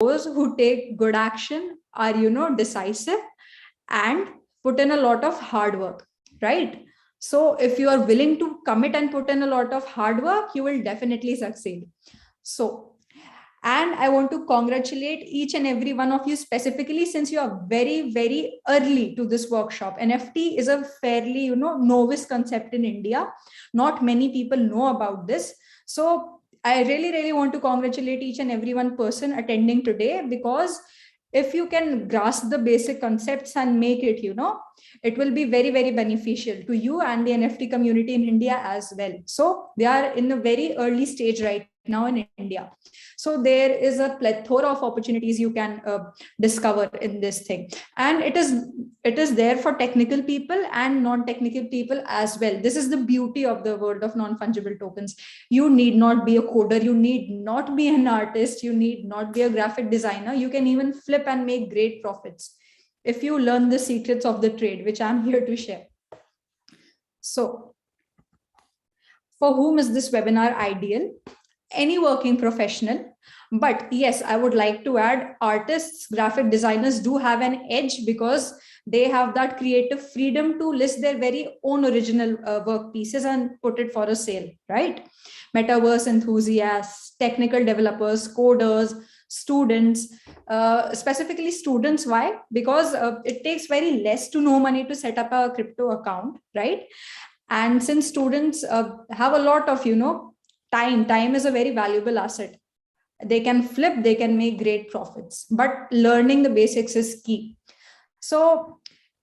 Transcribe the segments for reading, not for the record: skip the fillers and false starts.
those who take good action, are, decisive and put in a lot of hard work, right? So if you are willing to commit and put in a lot of hard work, you will definitely succeed. So, and I want to congratulate each and every one of you specifically, since you are very, very early to this workshop. NFT is a fairly, novice concept in India. Not many people know about this. So I really, really want to congratulate each and every one person attending today, because if you can grasp the basic concepts and make it, it will be very, very beneficial to you and the NFT community in India as well. So we are in a very early stage right now in India. So there is a plethora of opportunities you can discover in this thing. And it is there for technical people and non-technical people as well. This is the beauty of the world of non-fungible tokens. You need not be a coder. You need not be an artist. You need not be a graphic designer. You can even flip and make great profits if you learn the secrets of the trade, which I'm here to share. So for whom is this webinar ideal? Any working professional. But yes, I would like to add, artists, graphic designers do have an edge because they have that creative freedom to list their very own original work pieces and put it for a sale, right? Metaverse enthusiasts, technical developers, coders, students, specifically students. Why? Because it takes very less to no money to set up a crypto account, right? And since students have a lot of, time is a very valuable asset. They can flip, they can make great profits, but learning the basics is key. So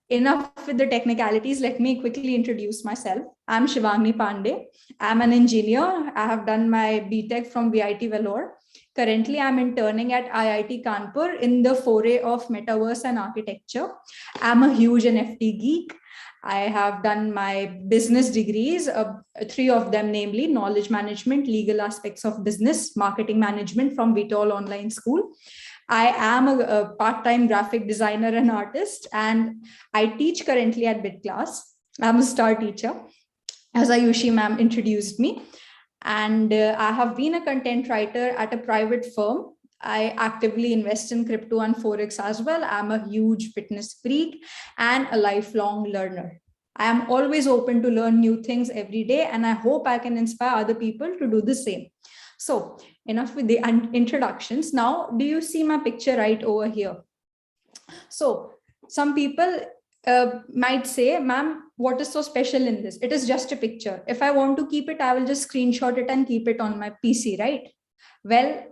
enough with the technicalities. Let me quickly introduce myself. I'm Shivangni Pandey. I'm an engineer. I have done my BTech from VIT Vellore. Currently, I'm interning at IIT Kanpur in the foray of metaverse and architecture. I'm a huge NFT geek. I have done my business degrees, 3 of them, namely knowledge management, legal aspects of business, marketing management from Vitol Online School. I am a part-time graphic designer and artist, and I teach currently at BitClass. I'm a star teacher, as Ayushi ma'am introduced me. And I have been a content writer at a private firm. I actively invest in crypto and Forex as well. I'm a huge fitness freak and a lifelong learner. I am always open to learn new things every day, and I hope I can inspire other people to do the same. So enough with the introductions. Now, do you see my picture right over here? So some people might say, ma'am, what is so special in this? It is just a picture. If I want to keep it, I will just screenshot it and keep it on my PC, right? Well,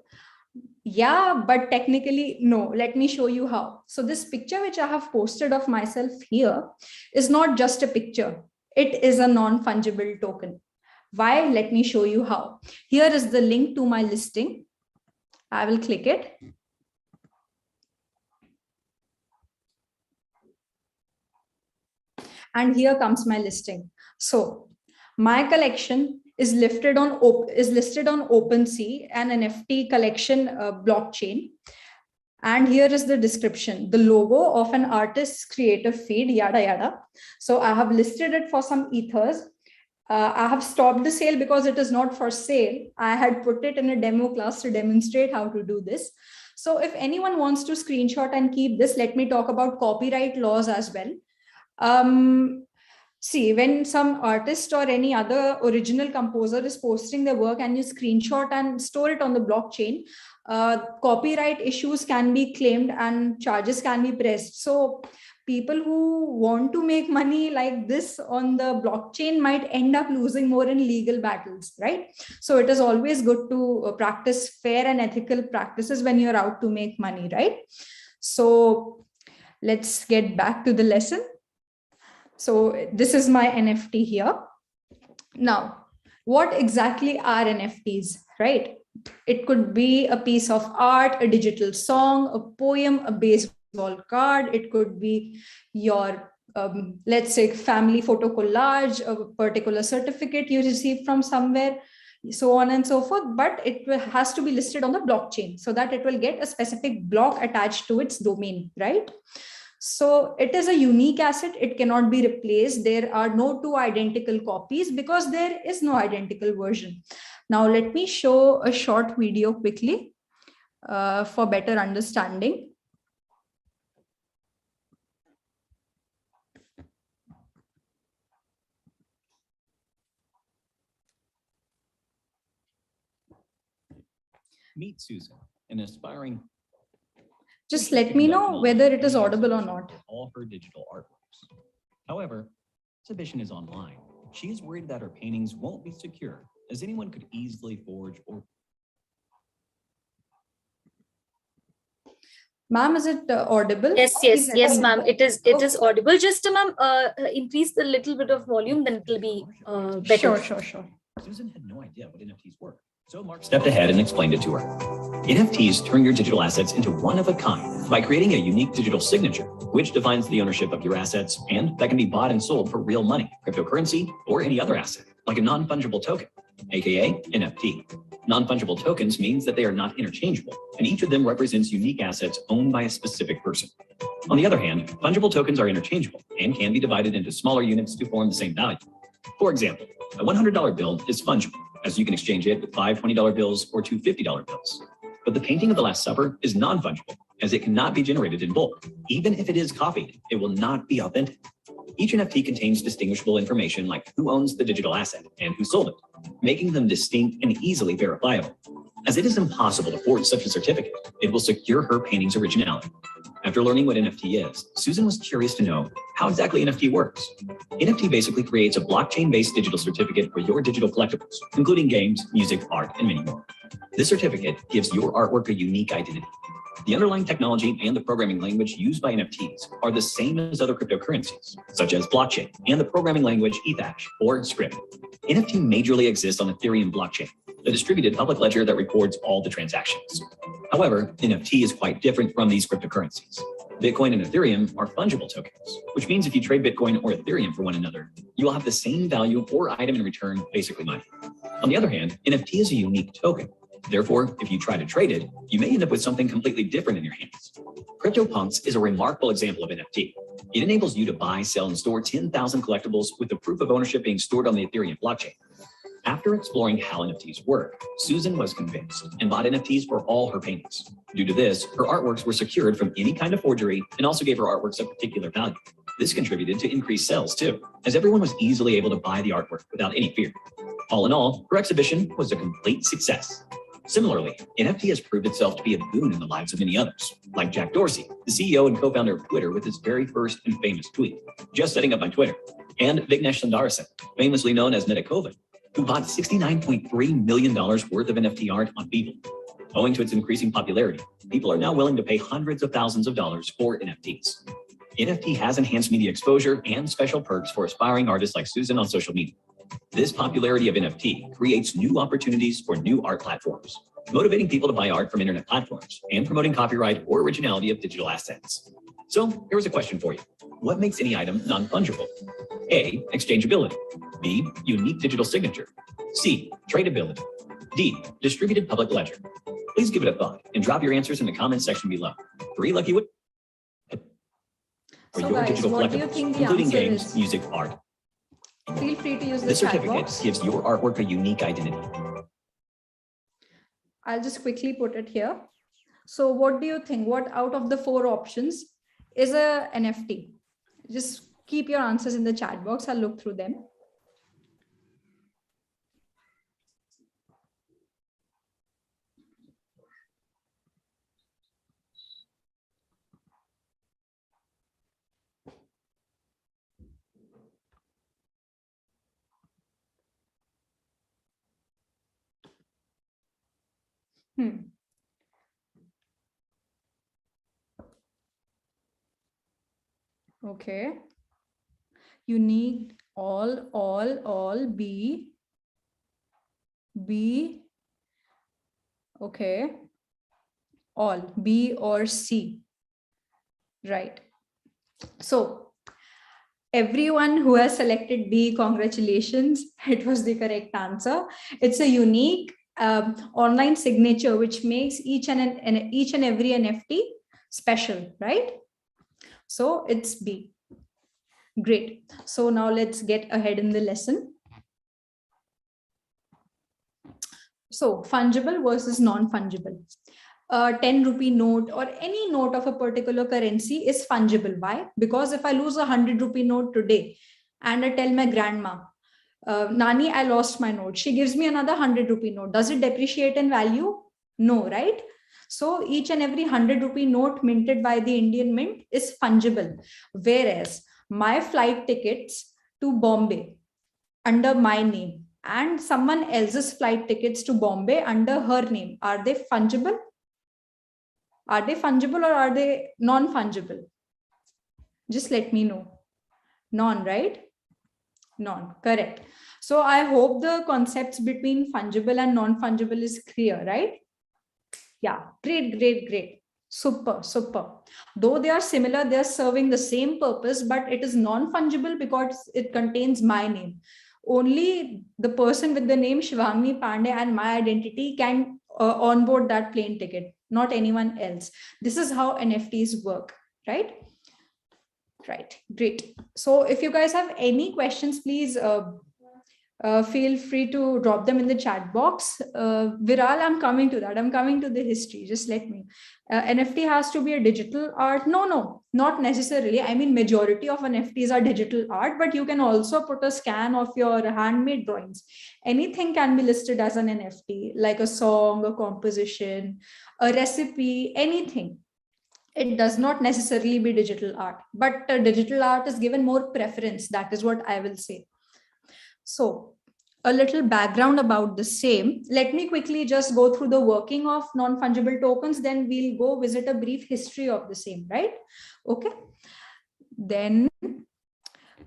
yeah, but technically, no. Let me show you how. So this picture which I have posted of myself here is not just a picture. It is a non-fungible token. Why? Let me show you how. Here is the link to my listing. I will click it. And here comes my listing. So my collection is listed on OpenSeas, an NFT collection blockchain. And here is the description, the logo of an artist's creative feed, yada, yada. So I have listed it for some ethers. I have stopped the sale because it is not for sale. I had put it in a demo class to demonstrate how to do this. So if anyone wants to screenshot and keep this, let me talk about copyright laws as well. See, when some artist or any other original composer is posting their work and you screenshot and store it on the blockchain, copyright issues can be claimed and charges can be pressed. So people who want to make money like this on the blockchain might end up losing more in legal battles, right? So it is always good to practice fair and ethical practices when you're out to make money, right? So let's get back to the lesson. So this is my NFT here. Now, what exactly are NFTs, right? It could be a piece of art, a digital song, a poem, a baseball card. It could be your, let's say, family photo collage, a particular certificate you received from somewhere, so on and so forth. But it has to be listed on the blockchain so that it will get a specific block attached to its domain, right? So it is a unique asset. It cannot be replaced. There are no 2 identical copies because there is no identical version. Now, let me show a short video quickly. for better understanding. Meet Susan, an aspiring. Just let me know whether it is audible or not. All her digital artworks. However, exhibition is online. She is worried that her paintings won't be secure, as anyone could easily forge or. Ma'am, is it audible? Yes, ma'am. It is audible. Just, ma'am, increase the little bit of volume, then it will be better. Sure. Susan had no idea what NFTs were, so Mark stepped ahead and explained it to her. NFTs turn your digital assets into one of a kind by creating a unique digital signature, which defines the ownership of your assets, and that can be bought and sold for real money, cryptocurrency, or any other asset, like a non-fungible token, aka NFT. Non-fungible tokens means that they are not interchangeable, and each of them represents unique assets owned by a specific person. On the other hand, fungible tokens are interchangeable and can be divided into smaller units to form the same value. For example, a $100 bill is fungible, as you can exchange it with 5 $20 bills or 2 $50 bills. But the painting of the Last Supper is non-fungible, as it cannot be generated in bulk. Even if it is copied, it will not be authentic. Each NFT contains distinguishable information like who owns the digital asset and who sold it, making them distinct and easily verifiable. As it is impossible to forge such a certificate, it will secure her painting's originality. After learning what NFT is, Susan was curious to know how exactly NFT works. NFT basically creates a blockchain-based digital certificate for your digital collectibles, including games, music, art, and many more. This certificate gives your artwork a unique identity. The underlying technology and the programming language used by NFTs are the same as other cryptocurrencies, such as blockchain and the programming language Ethash or Script. NFT majorly exists on Ethereum blockchain, a distributed public ledger that records all the transactions. However, NFT is quite different from these cryptocurrencies. Bitcoin and Ethereum are fungible tokens, which means if you trade Bitcoin or Ethereum for one another, you will have the same value or item in return, basically money. On the other hand, NFT is a unique token. Therefore, if you try to trade it, you may end up with something completely different in your hands. CryptoPunks is a remarkable example of NFT. It enables you to buy, sell, and store 10,000 collectibles with the proof of ownership being stored on the Ethereum blockchain. After exploring how NFTs work, Susan was convinced and bought NFTs for all her paintings. Due to this, her artworks were secured from any kind of forgery and also gave her artworks a particular value. This contributed to increased sales too, as everyone was easily able to buy the artwork without any fear. All in all, her exhibition was a complete success. Similarly, NFT has proved itself to be a boon in the lives of many others, like Jack Dorsey, the CEO and co-founder of Twitter with his very first and famous tweet, just setting up my Twitter, and Vignesh Sundaresan, famously known as Netakovic, who bought $69.3 million worth of NFT art on Beeple. Owing to its increasing popularity, people are now willing to pay hundreds of thousands of dollars for NFTs. NFT has enhanced media exposure and special perks for aspiring artists like Susan on social media. This popularity of NFT creates new opportunities for new art platforms, motivating people to buy art from internet platforms and promoting copyright or originality of digital assets. So here was a question for you. What makes any item non-fungible? A, exchangeability. B, unique digital signature. C, tradability. D, distributed public ledger. Please give it a thought and drop your answers in the comment section below. 3 lucky winners for your guys, digital what do you collectibles, think the including answer games, is? music, art. Feel free to use the This chat certificate box. gives your artwork a unique identity. I'll just quickly put it here. So what do you think? What out of the 4 options is a NFT? Just keep your answers in the chat box. I'll look through them. Okay. Unique, all, B. Okay. All, B or C. Right. So everyone who has selected B, congratulations. It was the correct answer. It's a unique online signature which makes each and every NFT special, right? So it's B. Great. So now let's get ahead in the lesson. So fungible versus non-fungible. a 10 rupee note or any note of a particular currency is fungible. Why? Because if I lose a 100 rupee note today and I tell my grandma, Nani, I lost my note, she gives me another 100 rupee note. Does it depreciate in value? No, right? So each and every 100 rupee note minted by the Indian Mint is fungible. Whereas my flight tickets to Bombay under my name and someone else's flight tickets to Bombay under her name, are they fungible? Are they fungible or are they non-fungible? Just let me know. Non, right? Non, correct. So I hope the concepts between fungible and non-fungible is clear, right? Yeah, great, great, great. Super, super. Though they are similar, they are serving the same purpose, but it is non-fungible because it contains my name. Only the person with the name Shivangni Pandey and my identity can onboard that plane ticket, not anyone else. This is how NFTs work, right? Right, great. So if you guys have any questions, please feel free to drop them in the chat box. Viral, I'm coming to that. I'm coming to the history. Just let me. NFT has to be a digital art. No, not necessarily. I mean, majority of NFTs are digital art, but you can also put a scan of your handmade drawings. Anything can be listed as an NFT, like a song, a composition, a recipe, anything. It does not necessarily be digital art, but digital art is given more preference. That is what I will say. So a little background about the same. Let me quickly just go through the working of non-fungible tokens. Then we'll go visit a brief history of the same, right? Okay. Then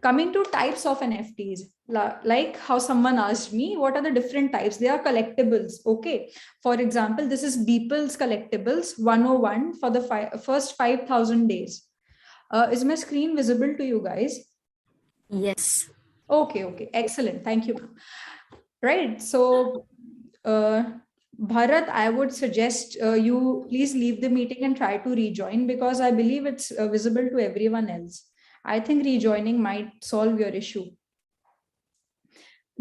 coming to types of NFTs, like how someone asked me, what are the different types? They are collectibles. Okay. For example, this is Beeple's Collectibles 101 for the first 5,000 days. Is my screen visible to you guys? Yes. Okay. Excellent. Thank you. Right. So, Bharat, I would suggest you please leave the meeting and try to rejoin because I believe it's visible to everyone else. I think rejoining might solve your issue.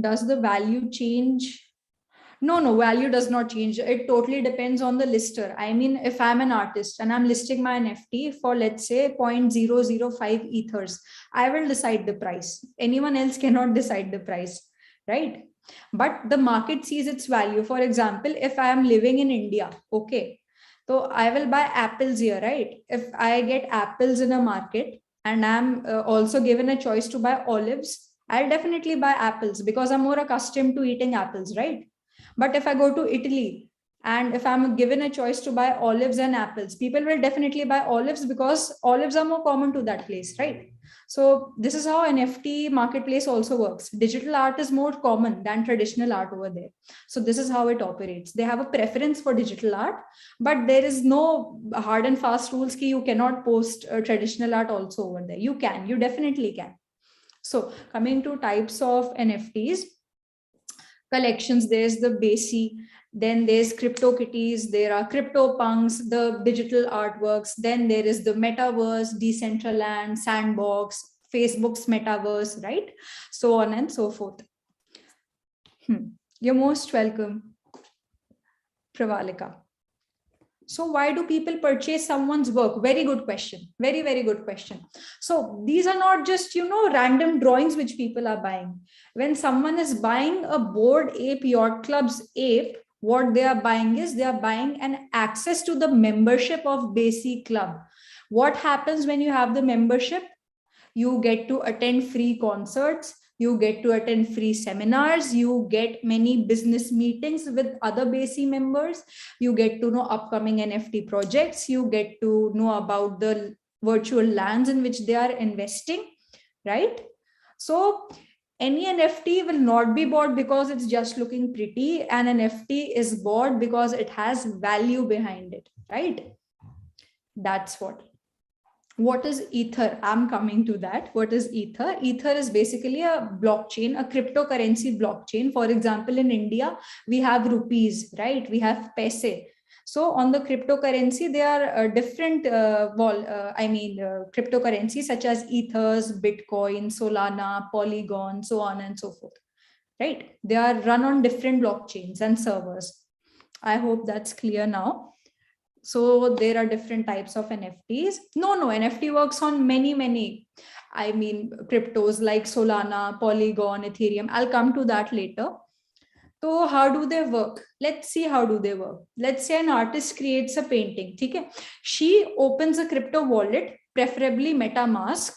Does the value change? No, value does not change. It totally depends on the lister. I mean, if I'm an artist and I'm listing my NFT for, let's say, 0.005 ethers, I will decide the price. Anyone else cannot decide the price, right? But the market sees its value. For example, if I am living in India, okay, so I will buy apples here, right? If I get apples in a market and I'm also given a choice to buy olives, I'll definitely buy apples because I'm more accustomed to eating apples, right? But if I go to Italy and if I'm given a choice to buy olives and apples, people will definitely buy olives because olives are more common to that place, right? So this is how NFT marketplace also works. Digital art is more common than traditional art over there. So this is how it operates. They have a preference for digital art, but there is no hard and fast rules ki you cannot post traditional art also over there. You can, you definitely can. So coming to types of NFTs, collections, there's the Basi, then there's CryptoKitties, there are CryptoPunks, the digital artworks, then there is the Metaverse, Decentraland, Sandbox, Facebook's Metaverse, right? So on and so forth. You're most welcome, Pravalika. So why do people purchase someone's work? Very good question. Very, very good question. So these are not just, random drawings which people are buying. When someone is buying a Bored Ape Yacht Club's ape, what they are buying is they are buying an access to the membership of Basi Club. What happens when you have the membership? You get to attend free concerts. You get to attend free seminars. You get many business meetings with other Basi members. You get to know upcoming NFT projects. You get to know about the virtual lands in which they are investing, right? So any NFT will not be bought because it's just looking pretty. An NFT is bought because it has value behind it, right? That's what. What is Ether? I'm coming to that. What is Ether? Ether is basically a blockchain, a cryptocurrency blockchain. For example, in India, we have rupees, right? We have paise. So on the cryptocurrency, there are different cryptocurrencies such as Ethers, Bitcoin, Solana, Polygon, so on and so forth, right? They are run on different blockchains and servers. I hope that's clear now. So there are different types of NFTs. No, NFT works on many, I mean, cryptos like Solana, Polygon, Ethereum. I'll come to that later. So how do they work? Let's see how do they work. Let's say an artist creates a painting. Okay? She opens a crypto wallet, preferably MetaMask,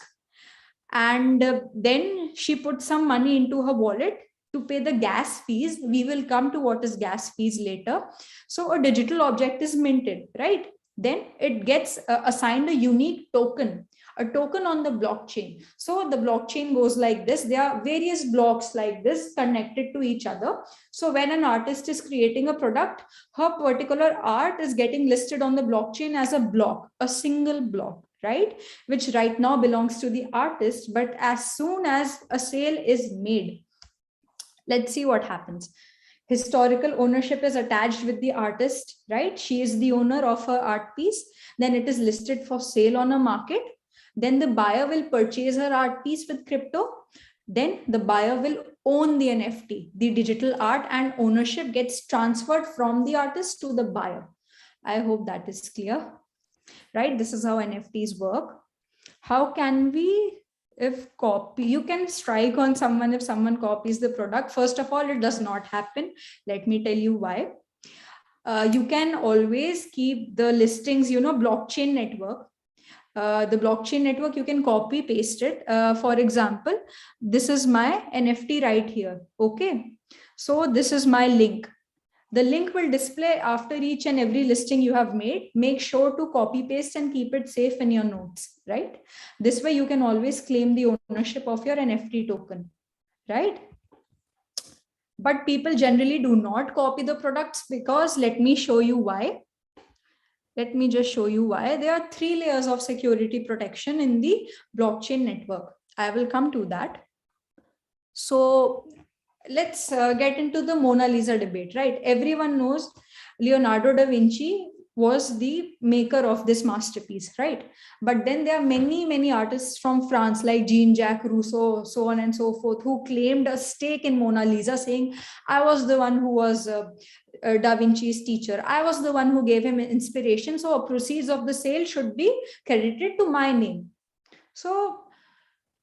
and then she puts some money into her wallet to pay the gas fees. We will come to what is gas fees later. So a digital object is minted, right? Then it gets assigned a unique token, a token on the blockchain. So the blockchain goes like this. There are various blocks like this connected to each other. So when an artist is creating a product, her particular art is getting listed on the blockchain as a block, a single block, right? Which right now belongs to the artist. But as soon as a sale is made, let's see what happens. Historical ownership is attached with the artist, right? She is the owner of her art piece. Then it is listed for sale on a market. Then the buyer will purchase her art piece with crypto. Then the buyer will own the NFT, the digital art, and ownership gets transferred from the artist to the buyer. I hope that is clear, right? This is how NFTs work. How can we, if copy, you can strike on someone if someone copies the product. First of all, it does not happen. Let me tell you why. You can always keep the listings, blockchain network. The blockchain network, you can copy paste it. For example, this is my NFT right here. Okay. So this is my link. The link will display after each and every listing you have made. Make sure to copy paste and keep it safe in your notes, right? This way you can always claim the ownership of your NFT token, right? But people generally do not copy the products because, let me show you why. Let me just show you why. There are 3 layers of security protection in the blockchain network. I will come to that. So let's get into the Mona Lisa debate, right? Everyone knows Leonardo da Vinci was the maker of this masterpiece, right? But then there are many artists from France like Jean-Jacques Rousseau, so on and so forth, who claimed a stake in Mona Lisa, saying, I was the one who was Da Vinci's teacher. I was the one who gave him inspiration. So proceeds of the sale should be credited to my name. So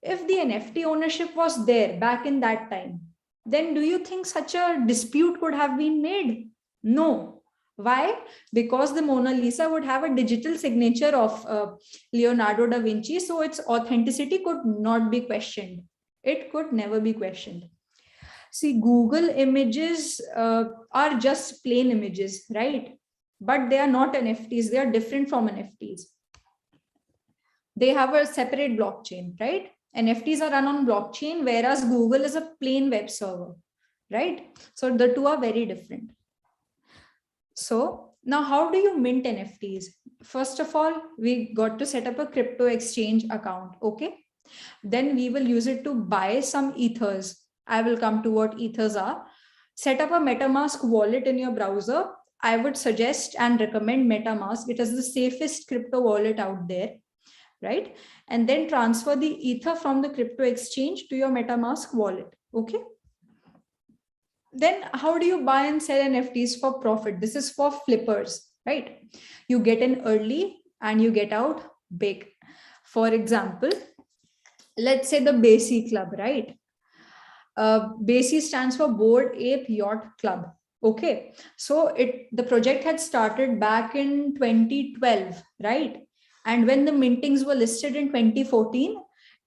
if the NFT ownership was there back in that time, then do you think such a dispute could have been made? No. Why? Because the Mona Lisa would have a digital signature of Leonardo da Vinci, so its authenticity could not be questioned. It could never be questioned. See, Google images are just plain images, right? But they are not NFTs. They are different from NFTs. They have a separate blockchain, right? NFTs are run on blockchain, whereas Google is a plain web server, right? So the two are very different. So now how do you mint NFTs? First of all, we got to set up a crypto exchange account, okay? Then we will use it to buy some ethers. I will come to what ethers are. Set up a MetaMask wallet in your browser. I would suggest and recommend MetaMask. It is the safest crypto wallet out there, right? And then transfer the ether from the crypto exchange to your MetaMask wallet, okay? Then how do you buy and sell NFTs for profit? This is for flippers, right? You get in early and you get out big. For example, let's say the BASI Club, right? BASI stands for Bored Ape Yacht Club. Okay, so the project had started back in 2012, right? And when the mintings were listed in 2014,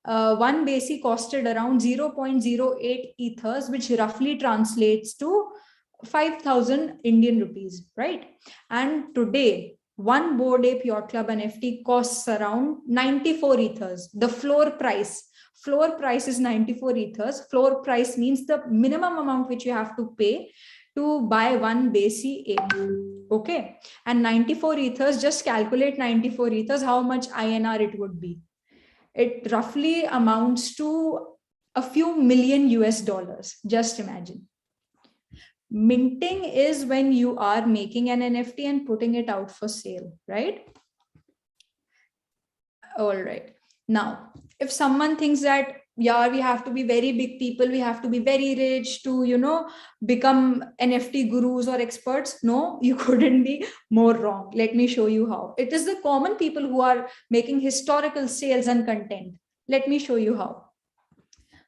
one BASI costed around 0.08 ethers, which roughly translates to 5,000 Indian rupees, right? And today, one Bored Ape Yacht Club NFT costs around 94 ethers. The floor price is 94 ethers. Floor price means the minimum amount which you have to pay to buy one BASI ape. Okay. And 94 ethers, just calculate 94 ethers, how much INR it would be. It roughly amounts to a few million US dollars. Just imagine. Minting is when you are making an NFT and putting it out for sale, right? All right. Now, if someone thinks that yeah, we have to be very big people, we have to be very rich to, you know, become NFT gurus or experts. No, you couldn't be more wrong. Let me show you how. It is the common people who are making historical sales and content. Let me show you how.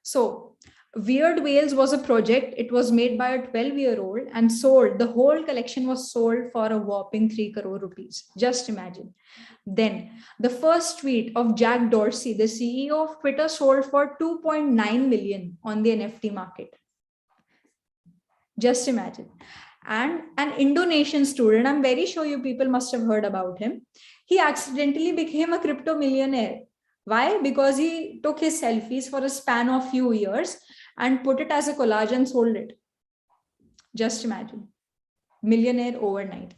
So Weird Whales was a project. It was made by a 12-year-old and sold. The whole collection was sold for a whopping 3 crore rupees. Just imagine. Then the first tweet of Jack Dorsey, the CEO of Twitter, sold for 2.9 million on the NFT market. Just imagine. And an Indonesian student, I'm very sure you people must have heard about him. He accidentally became a crypto millionaire. Why? Because he took his selfies for a span of few years and put it as a collage and sold it. Just imagine. Millionaire overnight.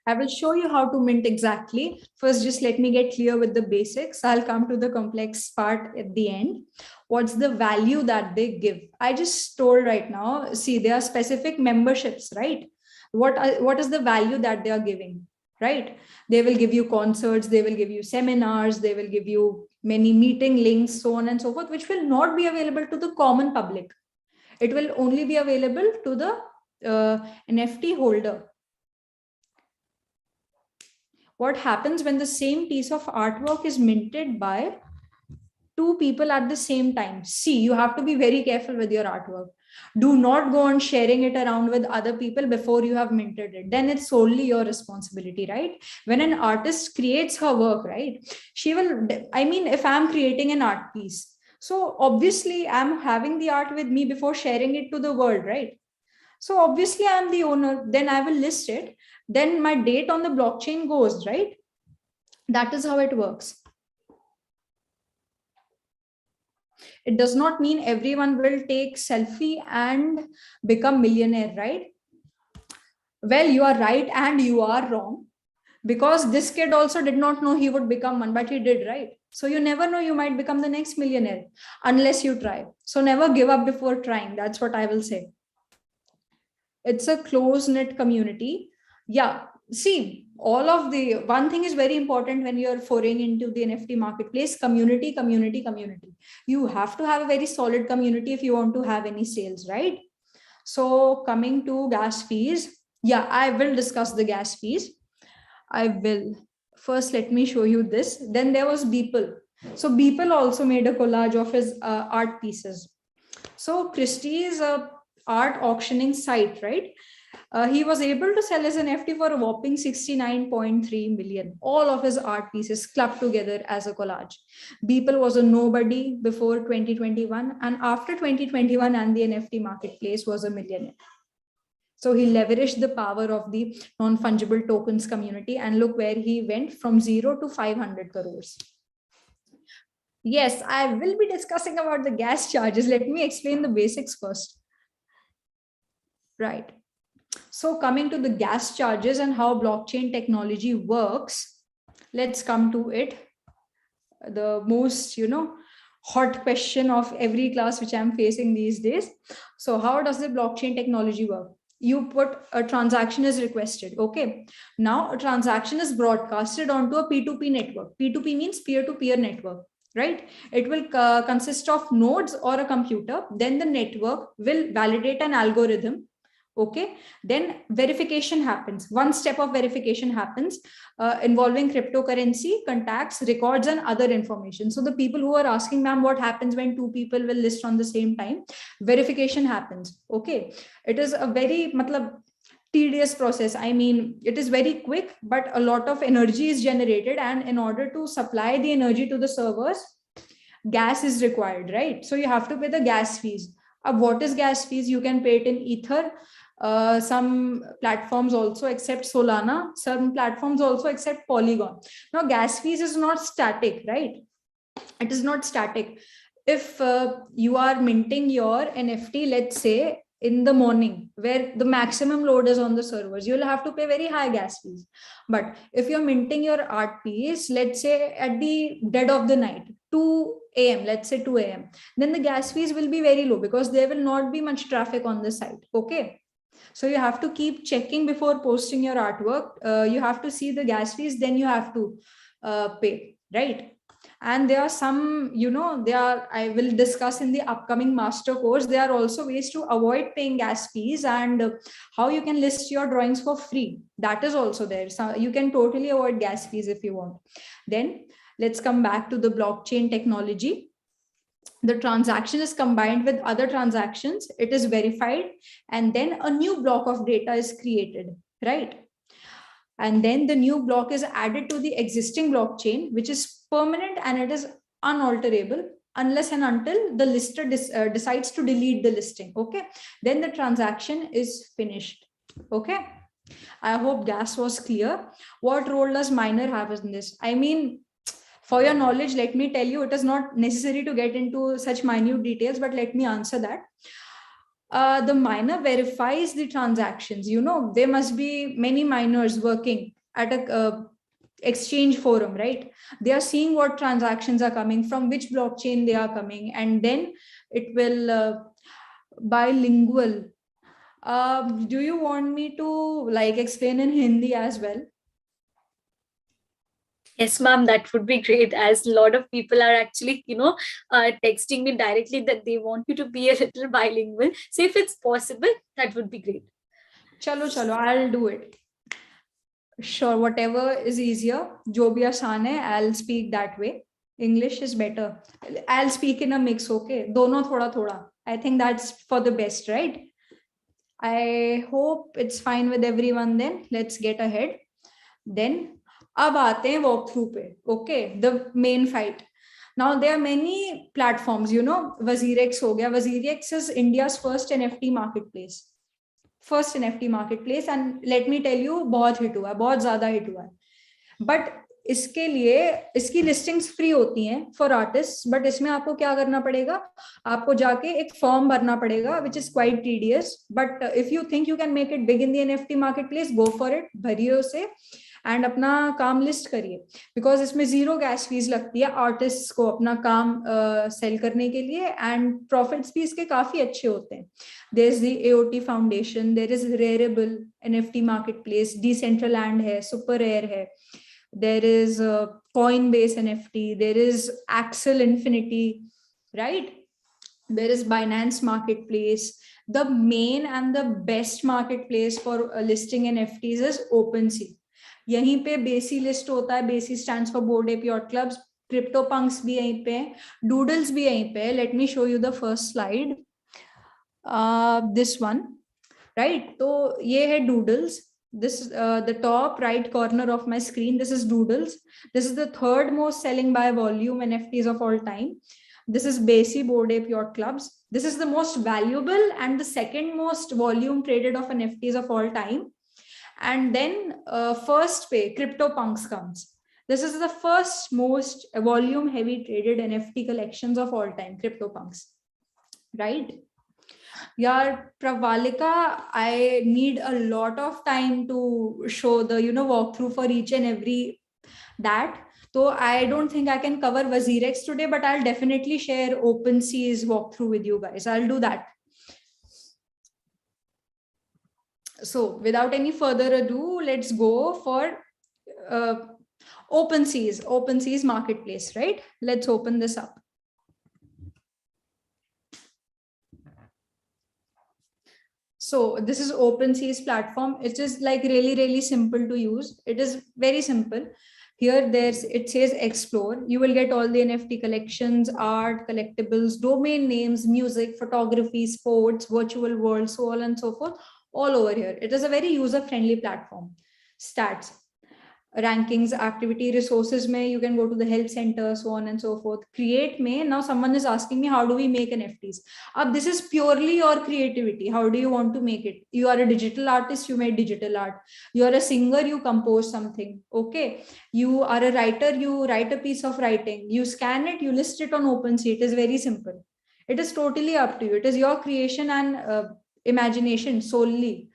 I will show you how to mint exactly. First, just let me get clear with the basics. I'll come to the complex part at the end. What's the value that they give? I just told right now, see, there are specific memberships, right? What is the value that they are giving, right? They will give you concerts, they will give you seminars, they will give you many meeting links, so on and so forth, which will not be available to the common public. It will only be available to the NFT holder. What happens when the same piece of artwork is minted by two people at the same time? See, you have to be very careful with your artwork. Do not go on sharing it around with other people before you have minted it. Then it's solely your responsibility, right? When an artist creates her work, right, she will, I mean, if I'm creating an art piece, so obviously I'm having the art with me before sharing it to the world, right? So obviously I'm the owner, then I will list it, then my date on the blockchain goes, right? That is how it works. It does not mean everyone will take selfie and become millionaire, right? Well, you are right and you are wrong, because this kid also did not know he would become one, but he did, right? So you never know, you might become the next millionaire unless you try. So never give up before trying. That's what I will say. It's a close-knit community. Yeah, see, all of the one thing is very important when you're foraying into the NFT marketplace: community, community, community. You have to have a very solid community if you want to have any sales, right? So coming to gas fees, yeah, I will discuss the gas fees. I will. First, let me show you this. Then there was Beeple. So Beeple also made a collage of his art pieces. So Christie is a art auctioning site, right? He was able to sell his NFT for a whopping 69.3 million. All of his art pieces clubbed together as a collage. Beeple was a nobody before 2021, and after 2021 and the NFT marketplace was a millionaire. So he leveraged the power of the non-fungible tokens community, and look where he went from 0 to 500 crores. Yes, I will be discussing about the gas charges. Let me explain the basics first. Right. So coming to the gas charges and how blockchain technology works, let's come to it. The most, hot question of every class which I'm facing these days. So how does the blockchain technology work? You put a transaction is requested. Okay. Now a transaction is broadcasted onto a P2P network. P2P means peer-to-peer network, right? It will consist of nodes or a computer. Then the network will validate an algorithm. Okay, then verification happens. One step of verification happens involving cryptocurrency, contacts, records, and other information. So the people who are asking, ma'am, what happens when two people will list on the same time? Verification happens. Okay, it is a very tedious process. I mean, it is very quick, but a lot of energy is generated, and in order to supply the energy to the servers, gas is required, right? So you have to pay the gas fees. What is gas fees? You can pay it in Ether. Some platforms also accept Solana. Some platforms also accept Polygon. Now, gas fees is not static, right? It is not static. If you are minting your NFT, let's say in the morning, where the maximum load is on the servers, you'll have to pay very high gas fees. But if you're minting your art piece, let's say at the dead of the night, 2 a.m., let's say 2 a.m., then the gas fees will be very low because there will not be much traffic on the site. Okay. So you have to keep checking before posting your artwork. You have to see the gas fees, then you have to pay, right? And there are some, I will discuss in the upcoming master course, there are also ways to avoid paying gas fees, and how you can list your drawings for free. That is also there. So you can totally avoid gas fees if you want. Then let's come back to the blockchain technology. The transaction is combined with other transactions, it is verified, and then a new block of data is created, right? And then the new block is added to the existing blockchain, which is permanent and it is unalterable unless and until the lister decides to delete the listing. Okay, then the transaction is finished. Okay, I hope gas was clear. What role does miner have in this? I mean, for your knowledge, let me tell you, it is not necessary to get into such minute details, but let me answer that. The miner verifies the transactions. There must be many miners working at a exchange forum, right? They are seeing what transactions are coming, from which blockchain they are coming, and then it will bilingual. Do you want me to explain in Hindi as well? Yes, ma'am, that would be great, as a lot of people are actually, texting me directly that they want you to be a little bilingual. So if it's possible, that would be great. Chalo, I'll do it. Sure, whatever is easier, jo bhi aasan hai, I'll speak that way. English is better. I'll speak in a mix, okay? Dono thoda thoda. I think that's for the best, right? I hope it's fine with everyone then. Let's get ahead. Then अब आते हैं walk through पे. Okay, the main fight. Now there are many platforms, WazirX हो गया. WazirX is India's first NFT marketplace. First NFT marketplace, and let me tell you, बहुत hit हुआ है, बहुत ज्यादा हिट हुआ है. बट इसके लिए इसकी लिस्टिंग्स फ्री होती हैं फॉर आर्टिस्ट, बट इसमें आपको क्या करना पड़ेगा, आपको जाके एक फॉर्म भरना पड़ेगा, which is quite tedious. But if you think you can make it big in the NFT marketplace, go for it, भरिए उसे एंड अपना काम लिस्ट करिए, बिकॉज इसमें 0 गैस फीस लगती है आर्टिस्ट को अपना काम सेल करने के लिए, एंड प्रॉफिट्स भी इसके काफी अच्छे होते हैं. There is the AOT foundation, there is Rarible NFT marketplace, Decentraland है, सुपर रेयर है, there is Coinbase NFT, there is Axel Infinity, right? There is Binance Marketplace. The main and the best marketplace for listing NFTs is OpenSea. यहीं पे बेसी list होता है. बेसी stands for Bored Ape Yacht Clubs. CryptoPunks भी यहीं पे है, Doodles भी यहीं पे है. Let me show you the first slide. This one, right? तो ये है Doodles. This the top right corner of my screen, this is Doodles. This is the third most selling by volume NFTs of all time. This is Basi Bored Ape Yacht Clubs. This is the most valuable and the second most volume traded of NFTs of all time. And then first pay CryptoPunks comes. This is the first most volume heavy traded NFT collections of all time, CryptoPunks, right? Yeah, Pravalika, I need a lot of time to show the walkthrough for each and every that. So I don't think I can cover WazirX today, but I'll definitely share OpenSea's walkthrough with you guys. I'll do that. So without any further ado, let's go for OpenSea's marketplace, right? Let's open this up. So this is OpenSea's platform. It is really simple to use. It is very simple. Here it says explore. You will get all the NFT collections, art, collectibles, domain names, music, photography, sports, virtual world, so on and so forth, all over here. It is a very user-friendly platform. Stats, rankings, activity, resources, you can go to the help center, so on and so forth. Create, now someone is asking me, how do we make NFTs? This is purely your creativity. How do you want to make it? You are a digital artist, you made digital art. You are a singer, you compose something. Okay. You are a writer, you write a piece of writing. You scan it, you list it on OpenSea. It is very simple. It is totally up to you. It is your creation and imagination solely.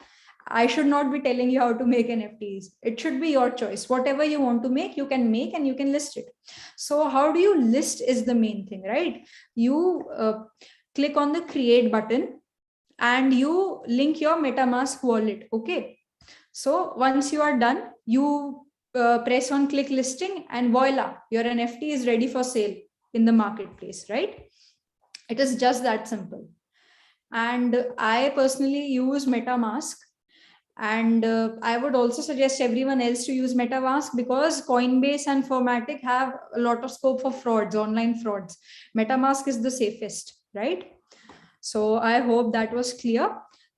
I should not be telling you how to make NFTs. It should be your choice. Whatever you want to make, you can make and you can list it. So how do you list is the main thing, right? You click on the create button and you link your MetaMask wallet. Okay. So once you are done, you press on click listing, and voila, your NFT is ready for sale in the marketplace, right? It is just that simple. And I personally use MetaMask, and I would also suggest everyone else to use MetaMask, because Coinbase and Formatic have a lot of scope for frauds, online frauds. MetaMask is the safest, right? So I hope that was clear.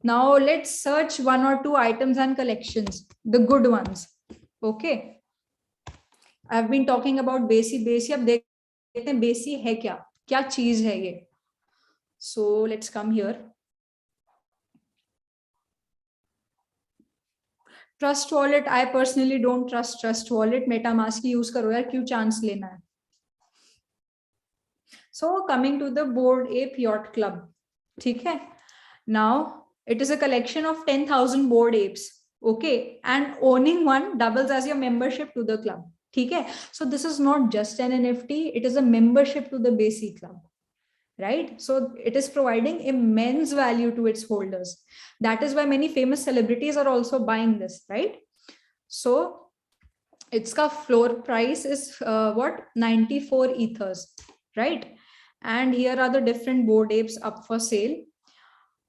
Now let's search one or two items and collections, the good ones. Okay. I've been talking about Besi. अब देखते हैं Besi है क्या चीज है ये. So let's come here. Trust wallet, I personally don't trust Trust wallet. MetaMask की use करो यार, क्यों chance लेना है. So coming to the Bored Ape Yacht Club, ठीक है. Now it is a collection of 10,000 bored apes. Okay, and owning one doubles as your membership to the club. ठीक है. So this is not just an NFT; it is a membership to the Besi club. Right? So it is providing immense value to its holders. That is why many famous celebrities are also buying this, right? So its floor price is 94 ethers, right? And here are the different bored apes up for sale.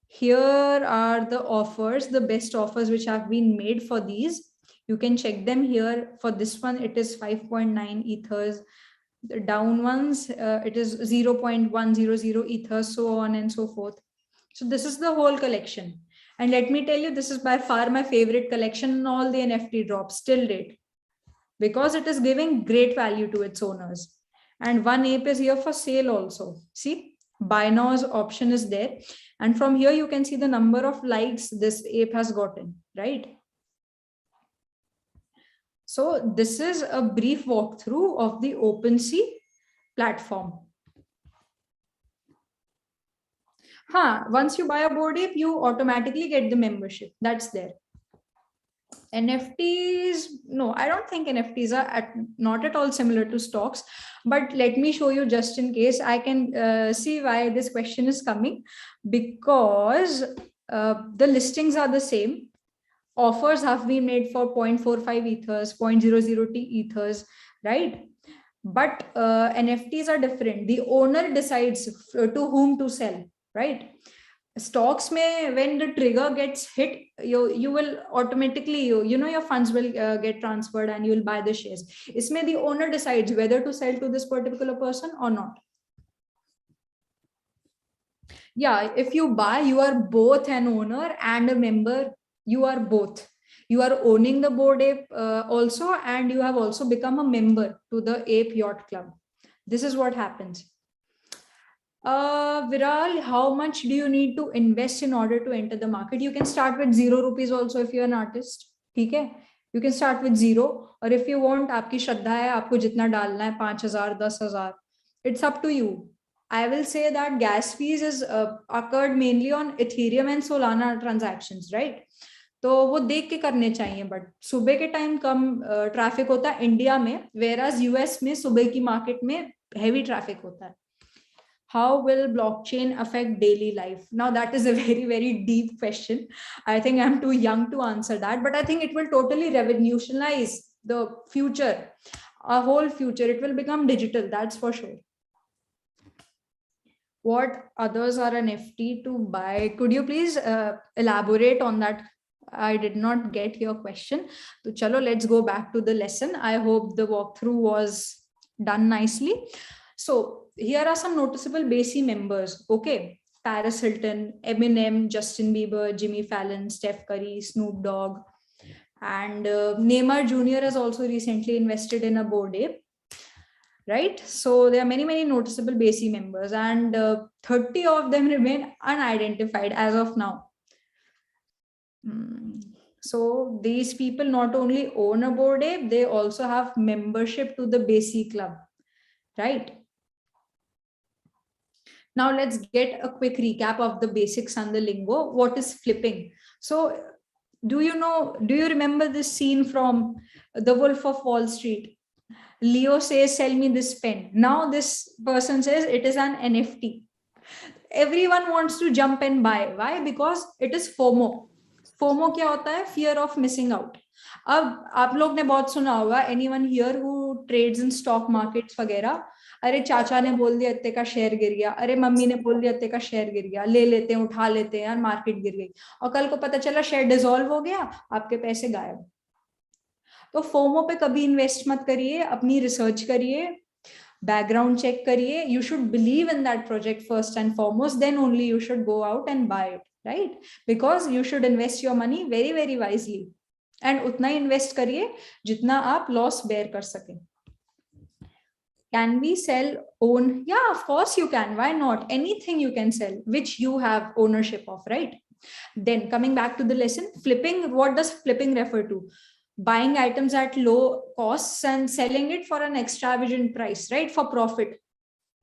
Here are the offers, the best offers which have been made for these. You can check them here. For this one, it is 5.9 ethers. The down ones, it is 0.100 ethers, so on and so forth. So this is the whole collection. And let me tell you, this is by far my favorite collection in all the NFT drops till date, because it is giving great value to its owners. And one ape is here for sale also. See, buy now's option is there. And from here, you can see the number of likes this ape has gotten, right? So this is a brief walkthrough of the OpenSea platform. Once you buy a bored ape, you automatically get the membership. That's there. NFTs, no, I don't think NFTs are not at all similar to stocks, but let me show you just in case. I can see why this question is coming, because the listings are the same. Offers have been made for 0.45 ethers, 0.00 ethers, right? But NFTs are different. The owner decides to whom to sell, right? Stocks may, when the trigger gets hit, you will automatically, your funds will get transferred and you will buy the shares. Isme the owner decides whether to sell to this particular person or not. Yeah, if you buy, you are both an owner and a member. You are both. You are owning the bored ape also, and you have also become a member to the Ape Yacht Club. This is what happens. Viral, how much do you need to invest in order to enter the market? You can start with 0 rupees also if you're an artist. Okay? You can start with 0. Or if you want, आपकी श्रद्धा है, आपको जितना डालना है, 5,000, 10,000. It's up to you. I will say that gas fees is occurred mainly on Ethereum and Solana transactions, right? तो वो देख के करने चाहिए. बट सुबह के टाइम कम ट्रैफिक होता है इंडिया में, whereas US में सुबह की मार्केट में heavy ट्रैफिक होता है. How will blockchain affect daily life? Now that is a very, very deep question. I think I'm too young to answer that, but I think it will totally revolutionize the future, our whole future. It will become digital, that's for sure. What others are an NFT to buy? Could you please elaborate on that? I did not get your question. So chalo, let's go back to the lesson. I hope the walkthrough was done nicely. So here are some noticeable Besi members. Okay, Paris Hilton, Eminem, Justin Bieber, Jimmy Fallon, Steph Curry, Snoop Dogg, and Neymar Jr. has also recently invested in a bored ape. Right? So there are many, many noticeable Besi members, and 30 of them remain unidentified as of now. So these people not only own a bored ape, they also have membership to the Besi club, right? Now let's get a quick recap of the basics and the lingo. What is flipping? So do you remember this scene from The Wolf of Wall Street? Leo says, sell me this pen. Now this person says it is an NFT. Everyone wants to jump and buy. Why? Because it is FOMO. FOMO क्या होता है? Fear of missing out. अब आप लोग ने बहुत सुना होगा, anyone here who trades in stock markets वगैरह, अरे चाचा ने बोल दिया इतने का शेयर गिर गया, अरे मम्मी ने बोल दिया इतने का शेयर गिर गया, ले लेते हैं, उठा लेते हैं यार, मार्केट गिर गई, और कल को पता चला शेयर डिसॉल्व हो गया, आपके पैसे गायब। तो फोमो पे कभी इन्वेस्ट मत करिए, अपनी रिसर्च करिए, बैकग्राउंड चेक करिए, you should believe in that project first and foremost, then only you should go out and buy it, right? Because you should invest your money very very wisely, and उतना ही invest करिए जितना आप loss bear कर सके। Can we sell own? Yeah, of course you can. Why not? Anything you can sell which you have ownership of, right? Then coming back to the lesson, flipping, what does flipping refer to? Buying items at low costs and selling it for an extravagant price, right? For profit.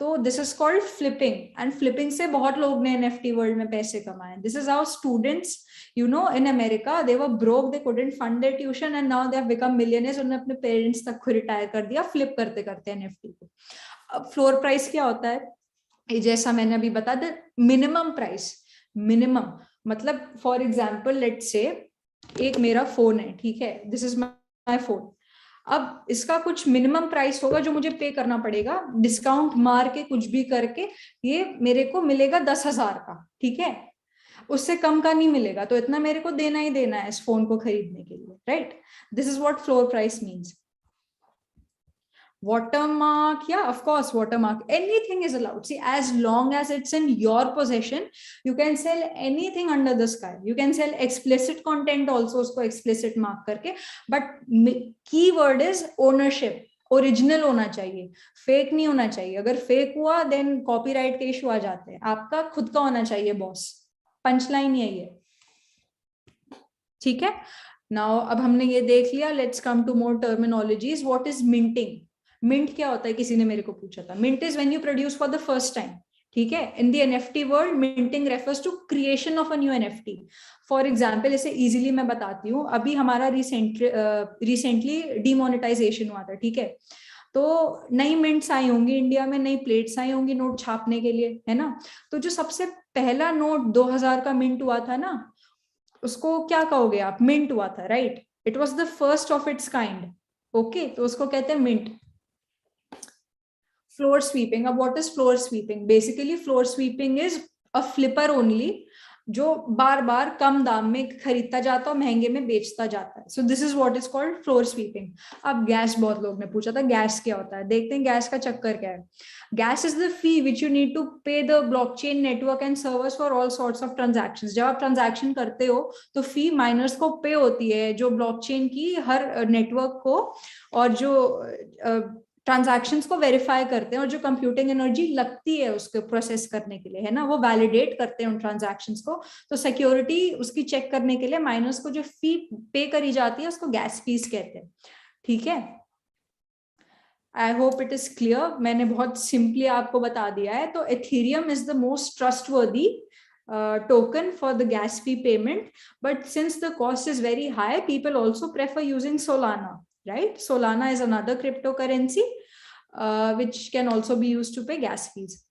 तो this is called flipping, and flipping से बहुत लोग ने NFT world में पैसे कमाए। This is how students, you know, in America they were broke, they couldn't fund their tuition and now they have become millionaires. उन्होंने अपने पेरेंट्स तक को रिटायर कर दिया फ्लिप करते करते एनएफटी को। अब फ्लोर प्राइस क्या होता है? जैसा मैंने अभी बता दिया, मिनिमम प्राइस, मिनिमम मतलब फॉर एग्जांपल लेट्स से एक मेरा फोन है, ठीक है, दिस इज माय फोन। अब इसका कुछ मिनिमम प्राइस होगा जो मुझे पे करना पड़ेगा, डिस्काउंट मार के कुछ भी करके ये मेरे को मिलेगा 10,000 का, ठीक है, उससे कम का नहीं मिलेगा, तो इतना मेरे को देना ही देना है इस फोन को खरीदने के लिए, right? This is what floor price means. Watermark, yeah, of course, watermark, anything is allowed. See, as long as it's in your possession, you can sell anything under the sky. You can sell explicit content also, usko explicit mark karke, but key word is ownership. Original होना चाहिए, fake नहीं होना चाहिए। अगर fake हुआ then copyright के issue आ जाते हैं। आपका खुद का होना चाहिए बॉस। पंचलाइन यही है, ठीक है। नाउ अब हमने ये देख लिया, let's come to more terminologies. What is minting? Mint क्या होता है, किसी ने मेरे को पूछा था। Mint is when you produce for the first time, ठीक है। In the NFT world minting refers to creation of a new NFT. For example, इसे इजीली मैं बताती हूँ, अभी हमारा रिसेंटली डीमोनेटाइजेशन हुआ था, ठीक है। तो नई मिंट्स आई होंगी इंडिया में, नई प्लेट्स आई होंगी नोट छापने के लिए, है ना। तो जो सबसे पहला नोट 2000 का मिंट हुआ था ना, उसको क्या कहोगे आप? मिंट हुआ था, right? It was the first of its kind, okay, तो उसको कहते हैं मिंट। फ्लोर स्वीपिंग, अब what is floor sweeping? Basically floor sweeping is a flipper only, जो बार बार कम दाम में खरीदता जाता है, महंगे में बेचता जाता है। So this is what is called floor sweeping. अब गैस, बहुत लोग ने पूछा था गैस क्या होता है। देखते हैं गैस का चक्कर क्या है। Gas is the fee which you need to pay the blockchain network and servers for all sorts of transactions. जब आप ट्रांजैक्शन करते हो तो फी माइनर्स को पे होती है, जो ब्लॉकचेन की हर नेटवर्क को, और जो ट्रांजैक्शंस को वेरीफाई करते हैं, और जो कंप्यूटिंग एनर्जी लगती है उसको प्रोसेस करने के लिए, है ना, वो वैलिडेट करते हैं उन ट्रांजैक्शंस को। तो सिक्योरिटी उसकी चेक करने के लिए माइनर्स को जो फी पे करी जाती है उसको गैस फीस कहते हैं, ठीक है। I hope it is clear. मैंने बहुत सिंपली आपको बता दिया है। तो Ethereum is the most trustworthy token for the gas fee payment, but since the cost is very high, people also prefer using Solana, right? Solana is another cryptocurrency which can also be used to pay gas fees.